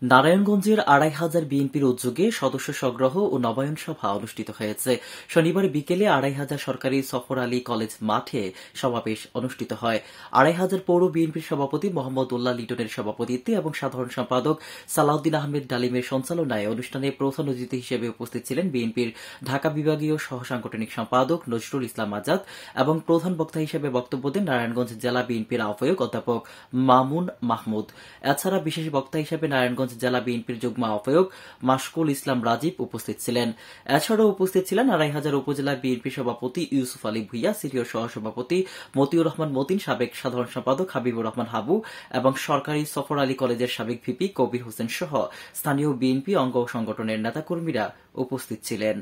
নারায়ণগঞ্জের ২৫০০ বিএনপির উদ্যোগে সদস্য সংগ্রহ ও নবায়ন সভা অনুষ্ঠিত হয়েছে। শনিবার বিকেলে ২৫০০ সরকারি সফর আলী কলেজ মাঠে সমাবেশ অনুষ্ঠিত হয়। ২৫০০ পৌর বিএনপির সভাপতি মোহাম্মদ উল্লাহ লিটনের সভাপতিত্বে এবং সাধারণ সম্পাদক সালাউদ্দিন আহমেদ ডালিমের সঞ্চালনায় অনুষ্ঠানে প্রধান অতিথি হিসেবে উপস্থিত ছিলেন বিএনপির ঢাকা বিভাগীয় সহ সাংগঠনিক সম্পাদক নজরুল ইসলাম আজাদ এবং প্রধান বক্তা হিসেবে বক্তব্য দেন নারায়ণগঞ্জ জেলা বিএনপির আহ্বায়ক অধ্যাপক মামুন মাহমুদ। এছাড়া বিশেষ বক্তা হিসেবে নারায়ণগঞ্জ জেলা বিএনপির যুগ্ম আহ্বায়ক মাশকুল ইসলাম রাজীব উপস্থিত ছিলেন। এছাড়াও উপস্থিত ছিলেন ২৫০০ উপজেলা বিএনপি সভাপতি ইউসুফ আলী ভুইয়া, সিনিয়র সহসভাপতি মতিউর রহমান মতিন, সাবেক সাধারণ সম্পাদক হাবিবুর রহমান হাবু এবং সরকারি সফর আলী কলেজের সাবেক ভিপি কবির হোসেন সহ স্থানীয় বিএনপি অঙ্গ সংগঠনের নেতাকর্মীরা উপস্থিত ছিলেন।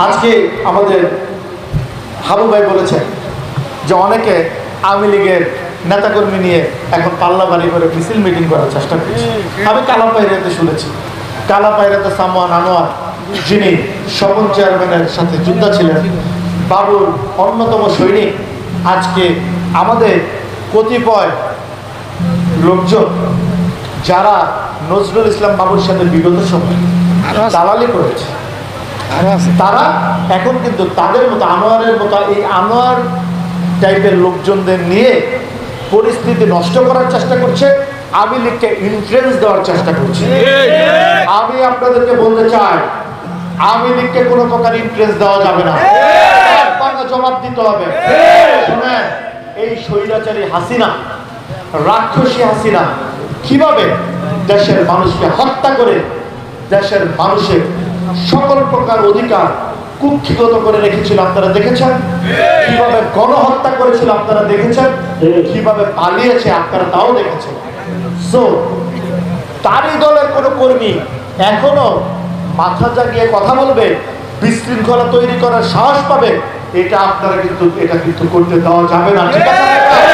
আজকে আমাদের হাবু ভাই বলেছেন যে অনেকে আওয়ামী লীগের নেতাকর্মী নিয়ে এখন পাল্লাবাড়ি করে মিছিল মিটিং করার চেষ্টা করছে। আমি কালাপাইরাতে শুনেছি, কালাপাইরাতে সামওয়ান আনোয়ার যিনি স্বপন চেয়ারম্যানের সাথে যোদ্ধা ছিলেন, বাবুর অন্যতম সৈনিক, আজকে আমাদের কতিপয় লোকজন যারা নজরুল ইসলাম বাবুর সাথে বিগত সময় দালালি করেছে, তারা এখন কিন্তু তাদের মতো আনোয়ারের মতো এই আনোয়ার টাইপের লোকজনদের নিয়ে পরিস্থিতি নষ্ট করার চেষ্টা করছে, আওয়ামী লীগকে ইনফ্লুয়েন্স দেওয়ার চেষ্টা করছে। আমি আপনাদেরকে বলতে চাই, আওয়ামী লীগকে কোনো প্রকার ইনফ্লুয়েন্স দেওয়া যাবে না, জবাব দিতে হবে। শুনেন, এই স্বৈরাচারী হাসিনা, রাক্ষসী হাসিনা কিভাবে দেশের মানুষকে হত্যা করে দেশের মানুষের সকল প্রকার অধিকার কুক্ষিগত করে রেখেছিল আপনারা দেখেছেন, কিভাবে গণহত্যা করেছিল আপনারা দেখেছেন, কিভাবে পালিয়েছে আপনারা তাও দেখেছেন। সো তারই দলের কোনো কর্মী এখনো মাথা জাগিয়ে কথা বলবে, বিশৃঙ্খলা তৈরি করার সাহস পাবে, এটা আপনারা কিন্তু করতে দেওয়া যাবে না, ঠিক আছে?